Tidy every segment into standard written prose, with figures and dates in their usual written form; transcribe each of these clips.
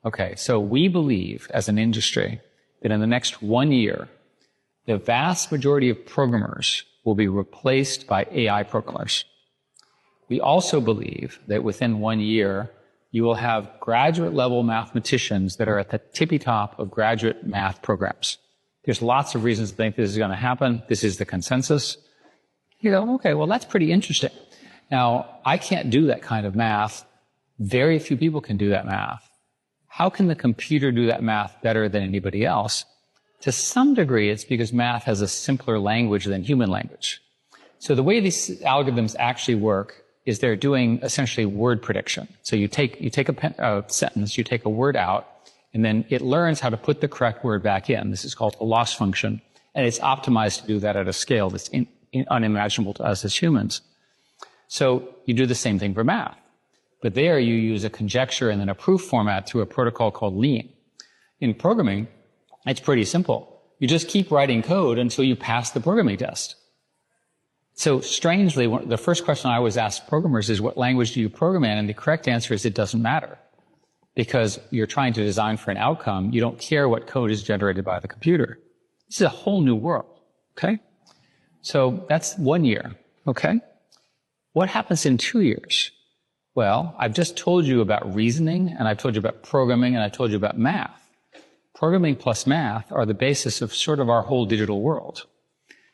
Okay, so we believe as an industry that in the next 1 year, the vast majority of programmers will be replaced by AI programmers. We also believe that within 1 year, you will have graduate level mathematicians that are at the tippy top of graduate math programs. There's lots of reasons to think this is going to happen. This is the consensus. You go, okay, well, that's pretty interesting. Now, I can't do that kind of math. Very few people can do that math. How can the computer do that math better than anybody else? To some degree, it's because math has a simpler language than human language. So the way these algorithms actually work is they're doing essentially word prediction. So you take a sentence, you take a word out, and then it learns how to put the correct word back in. This is called a loss function, and it's optimized to do that at a scale that's unimaginable to us as humans. So you do the same thing for math. But there you use a conjecture and then a proof format through a protocol called lean. In programming, it's pretty simple. You just keep writing code until you pass the programming test. So strangely, the first question I always ask programmers is, what language do you program in? And the correct answer is it doesn't matter. Because you're trying to design for an outcome, you don't care what code is generated by the computer. This is a whole new world, okay? So that's 1 year, okay? What happens in 2 years? Well, I've just told you about reasoning, and I've told you about programming, and I've told you about math. Programming plus math are the basis of sort of our whole digital world.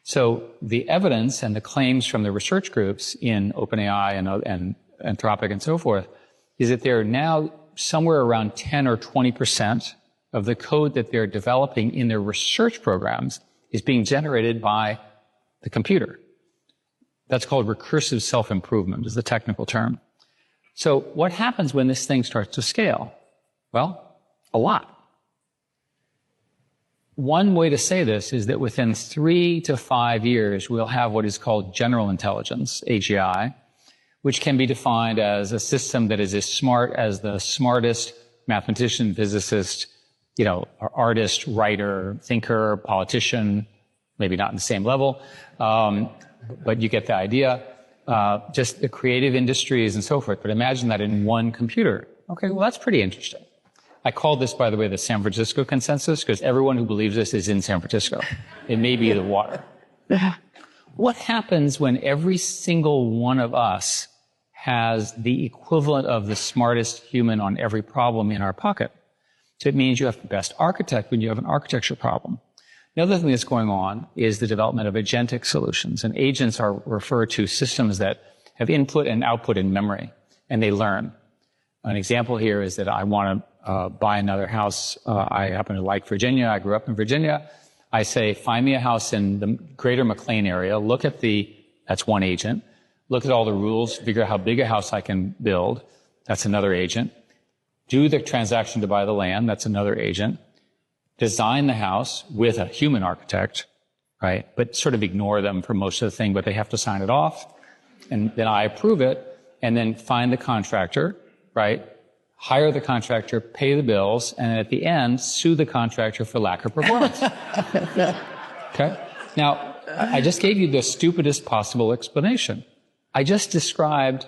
So the evidence and the claims from the research groups in OpenAI and Anthropic and so forth is that they're now somewhere around 10 or 20% of the code that they're developing in their research programs is being generated by the computer. That's called recursive self-improvement, is the technical term. So what happens when this thing starts to scale? Well, a lot. One way to say this is that within 3 to 5 years, we'll have what is called general intelligence, AGI, which can be defined as a system that is as smart as the smartest mathematician, physicist, artist, writer, thinker, politician, maybe not in the same level, but you get the idea. Just the creative industries and so forth. But imagine that in one computer. Okay, well, that's pretty interesting. I call this, by the way, the San Francisco consensus, because everyone who believes this is in San Francisco. It may be the water. What happens when every single one of us has the equivalent of the smartest human on every problem in our pocket? So it means you have the best architect when you have an architecture problem. Another thing that's going on is the development of agentic solutions. And agents are referred to systems that have input and output in memory, and they learn. An example here is that I want to buy another house. I happen to like Virginia. I grew up in Virginia. I say, find me a house in the greater McLean area. Look at that's one agent. Look at all the rules, figure out how big a house I can build. That's another agent. Do the transaction to buy the land. That's another agent. Design the house with a human architect, right? But sort of ignore them for most of the thing, but they have to sign it off. And then I approve it, and then find the contractor, right? Hire the contractor, pay the bills, and at the end, sue the contractor for lack of performance. Okay? Now, I just gave you the stupidest possible explanation. I just described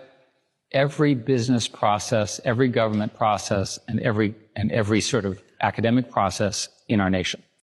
every business process, every government process, and every sort of academic process in our nation.